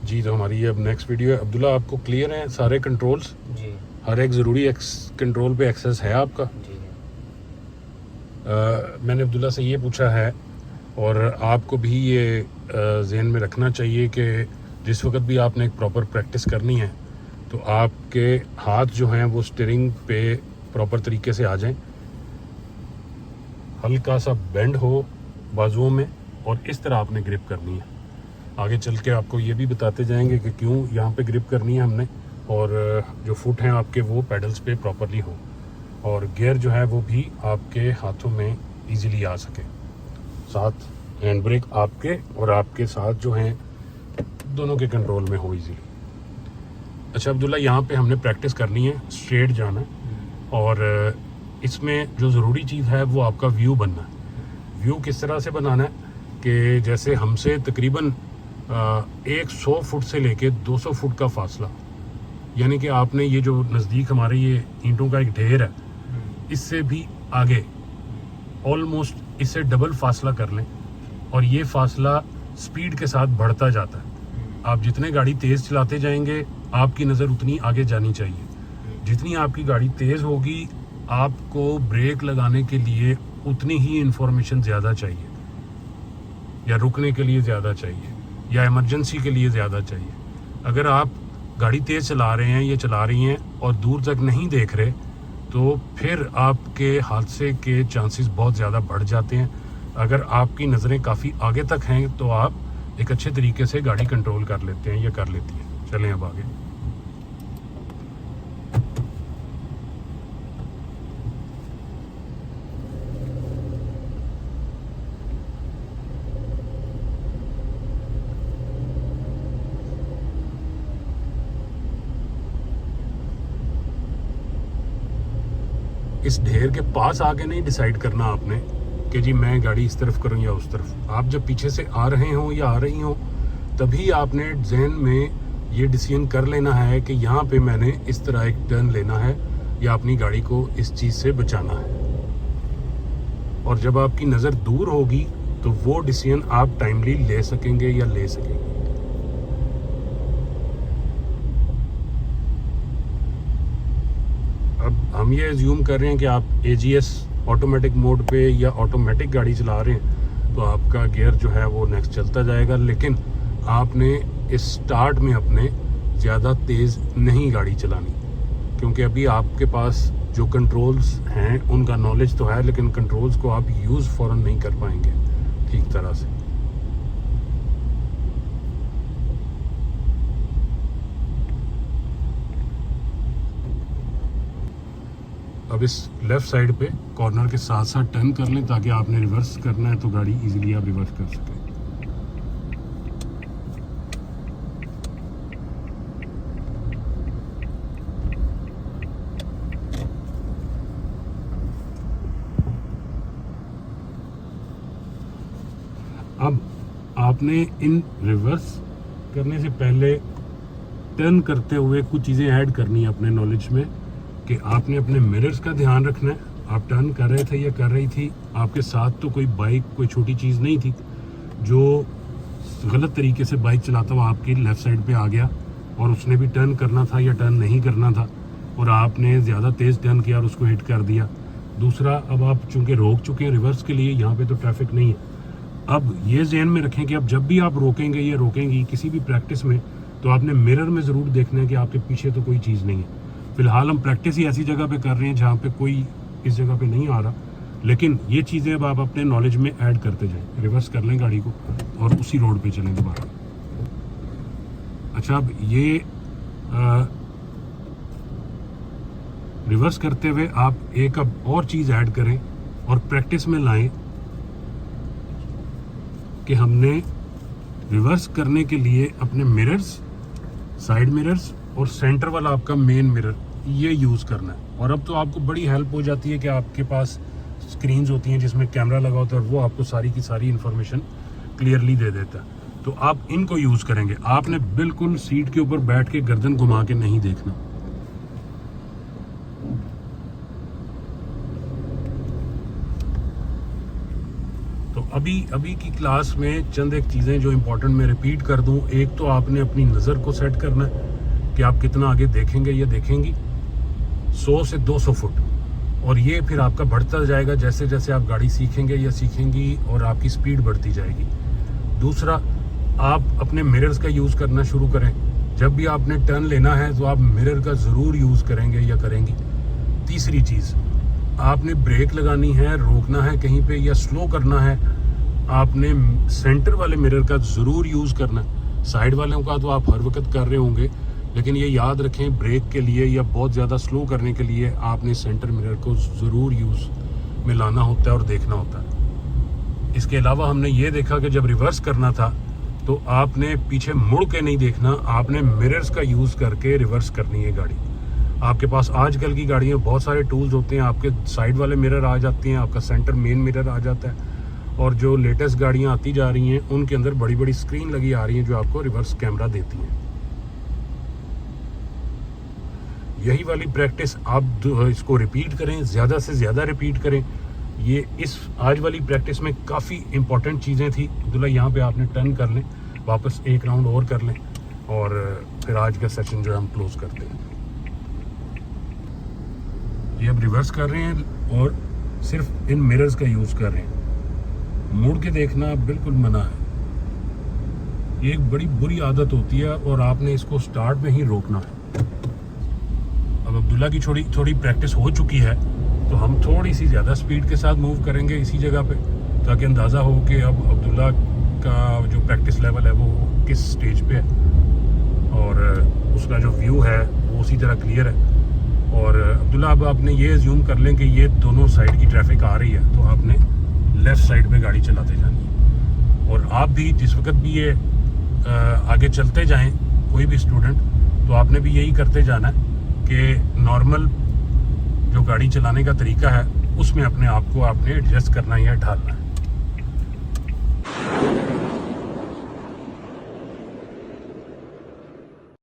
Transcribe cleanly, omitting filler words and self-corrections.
जी, तो हमारी ये अब नेक्स्ट वीडियो है। अब्दुल्ला, आपको क्लियर हैं सारे कंट्रोल्स? जी हर एक ज़रूरी कंट्रोल पे एक्सेस है आपका? जी मैंने अब्दुल्ला से ये पूछा है, और आपको भी ये जहन में रखना चाहिए कि जिस वक्त भी आपने एक प्रॉपर प्रैक्टिस करनी है तो आपके हाथ जो हैं वो स्टीयरिंग पे प्रॉपर तरीके से आ जाएं, हल्का सा बेंड हो बाजुओं में, और इस तरह आपने ग्रिप करनी है। आगे चल के आपको ये भी बताते जाएंगे कि क्यों यहाँ पे ग्रिप करनी है हमने, और जो फुट हैं आपके वो पेडल्स पे प्रॉपरली हो, और गियर जो है वो भी आपके हाथों में इजीली आ सके, साथ हैंड ब्रेक आपके और आपके साथ जो हैं दोनों के कंट्रोल में हो इजीली। अच्छा अब्दुल्ला, यहाँ पे हमने प्रैक्टिस करनी है, स्ट्रेट जाना है, और इसमें जो ज़रूरी चीज़ है वो आपका व्यू बनना है। व्यू किस तरह से बनाना है कि जैसे हमसे तकरीबन 100 फुट से लेके 200 फुट का फासला, यानी कि आपने ये जो नज़दीक हमारे ये ईंटों का एक ढेर है, इससे भी आगे ऑलमोस्ट इससे डबल फासला कर लें, और ये फासला स्पीड के साथ बढ़ता जाता है। आप जितने गाड़ी तेज़ चलाते जाएंगे आपकी नज़र उतनी आगे जानी चाहिए। जितनी आपकी गाड़ी तेज़ होगी आपको ब्रेक लगाने के लिए उतनी ही इंफॉर्मेशन ज़्यादा चाहिए, या रुकने के लिए ज़्यादा चाहिए, या इमरजेंसी के लिए ज़्यादा चाहिए। अगर आप गाड़ी तेज़ चला रहे हैं या चला रही हैं और दूर तक नहीं देख रहे तो फिर आपके हादसे के चांसेस बहुत ज़्यादा बढ़ जाते हैं। अगर आपकी नज़रें काफ़ी आगे तक हैं तो आप एक अच्छे तरीके से गाड़ी कंट्रोल कर लेते हैं या कर लेती हैं। चलें अब आगे। इस ढेर के पास आके नहीं डिसाइड करना आपने कि जी मैं गाड़ी इस तरफ करूं या उस तरफ। आप जब पीछे से आ रहे हों या आ रही हों तभी आपने जहन में ये डिसीजन कर लेना है कि यहाँ पे मैंने इस तरह एक टर्न लेना है या अपनी गाड़ी को इस चीज़ से बचाना है। और जब आपकी नज़र दूर होगी तो वो डिसीजन आप टाइमली ले सकेंगे या ले सकेंगे। अब हम ये एज्यूम कर रहे हैं कि आप AGS ऑटोमेटिक मोड पे या ऑटोमेटिक गाड़ी चला रहे हैं तो आपका गियर जो है वो नेक्स्ट चलता जाएगा, लेकिन आपने इस स्टार्ट में अपने ज़्यादा तेज़ नहीं गाड़ी चलानी, क्योंकि अभी आपके पास जो कंट्रोल्स हैं उनका नॉलेज तो है, लेकिन कंट्रोल्स को आप यूज़ फ़ौरन नहीं कर पाएंगे ठीक तरह से। अब इस लेफ़्ट साइड पे कॉर्नर के साथ साथ टर्न कर लें ताकि आपने रिवर्स करना है तो गाड़ी इजीली आप रिवर्स कर सकें। अब आपने इन रिवर्स करने से पहले टर्न करते हुए कुछ चीज़ें ऐड करनी है अपने नॉलेज में, कि आपने अपने मिरर्स का ध्यान रखना है। आप टर्न कर रहे थे या कर रही थी, आपके साथ तो कोई बाइक कोई छोटी चीज़ नहीं थी जो गलत तरीके से बाइक चलाता हुआ आपकी लेफ़्ट साइड पे आ गया और उसने भी टर्न करना था या टर्न नहीं करना था और आपने ज़्यादा तेज़ टर्न किया और उसको हिट कर दिया। दूसरा, अब आप चूँकि रोक चुके हैं रिवर्स के लिए, यहाँ पे तो ट्रैफिक नहीं है। अब ये ज़हन में रखें कि अब जब भी आप रोकेंगे या रोकेंगी किसी भी प्रैक्टिस में तो आपने मिरर में ज़रूर देखना है कि आपके पीछे तो कोई चीज़ नहीं है। फ़िलहाल हम प्रैक्टिस ही ऐसी जगह पे कर रहे हैं जहाँ पे कोई इस जगह पे नहीं आ रहा, लेकिन ये चीज़ें अब आप अपने नॉलेज में ऐड करते जाएं। रिवर्स कर लें गाड़ी को और उसी रोड पे चलें दोबारा। अच्छा, अब ये रिवर्स करते हुए आप एक अब और चीज़ ऐड करें और प्रैक्टिस में लाएं कि हमने रिवर्स करने के लिए अपने मिरर्स, साइड मिरर्स और सेंटर वाला आपका मेन मिरर ये यूज़ करना है। और अब तो आपको बड़ी हेल्प हो जाती है कि आपके पास स्क्रीन्स होती हैं जिसमें कैमरा लगा होता है और वो आपको सारी की सारी इन्फॉर्मेशन क्लियरली दे देता है। तो आप इनको यूज़ करेंगे। आपने बिल्कुल सीट के ऊपर बैठ के गर्दन घुमा के नहीं देखना। तो अभी की क्लास में चंद एक चीज़ें जो इम्पोर्टेंट मैं रिपीट कर दूं। एक तो आपने अपनी नज़र को सेट करना है कि आप कितना आगे देखेंगे या देखेंगी, 100 से 200 फुट, और ये फिर आपका बढ़ता जाएगा जैसे जैसे आप गाड़ी सीखेंगे या सीखेंगी और आपकी स्पीड बढ़ती जाएगी। दूसरा, आप अपने मिरर्स का यूज़ करना शुरू करें। जब भी आपने टर्न लेना है तो आप मिरर का ज़रूर यूज़ करेंगे या करेंगी। तीसरी चीज़, आपने ब्रेक लगानी है, रोकना है कहीं पे या स्लो करना है, आपने सेंटर वाले मिरर का ज़रूर यूज़ करना है। साइड वालों का तो आप हर वक्त कर रहे होंगे, लेकिन ये याद रखें, ब्रेक के लिए या बहुत ज़्यादा स्लो करने के लिए आपने सेंटर मिरर को ज़रूर यूज़ में लाना होता है और देखना होता है। इसके अलावा हमने ये देखा कि जब रिवर्स करना था तो आपने पीछे मुड़ के नहीं देखना, आपने मिरर्स का यूज़ करके रिवर्स करनी है गाड़ी। आपके पास आजकल की गाड़ियों में बहुत सारे टूल्स होते हैं, आपके साइड वाले मिरर आ जाते हैं, आपका सेंटर मेन मिरर आ जाता है, और जो लेटेस्ट गाड़ियां आती जा रही हैं उनके अंदर बड़ी बड़ी स्क्रीन लगी आ रही हैं जो आपको रिवर्स कैमरा देती हैं। यही वाली प्रैक्टिस आप इसको रिपीट करें, ज़्यादा से ज़्यादा रिपीट करें। ये इस आज वाली प्रैक्टिस में काफ़ी इंपॉर्टेंट चीज़ें थी। अब्दुल्ला, यहाँ पे आपने टर्न कर लें, वापस एक राउंड और कर लें, और फिर आज का सेशन जो है हम क्लोज करते हैं। ये अब रिवर्स कर रहे हैं और सिर्फ इन मिरर्स का यूज़ कर रहे हैं। मुड़ के देखना बिल्कुल मना है। ये एक बड़ी बुरी आदत होती है और आपने इसको स्टार्ट में ही रोकना है। अब अब्दुल्ला की थोड़ी प्रैक्टिस हो चुकी है, तो हम थोड़ी सी ज़्यादा स्पीड के साथ मूव करेंगे इसी जगह पे, ताकि अंदाज़ा हो कि अब अब्दुल्ला का जो प्रैक्टिस लेवल है वो किस स्टेज पे है और उसका जो व्यू है वो उसी तरह क्लियर है। और अब्दुल्ला, अब आपने ये अज्यूम कर लें कि ये दोनों साइड की ट्रैफिक आ रही है, तो आपने लेफ़्ट साइड पे गाड़ी चलाते जानी है। और आप भी जिस वक्त भी ये आगे चलते जाएं, कोई भी स्टूडेंट, तो आपने भी यही करते जाना है कि नॉर्मल जो गाड़ी चलाने का तरीका है उसमें अपने आप को आपने एडजस्ट करना है या ढालना है।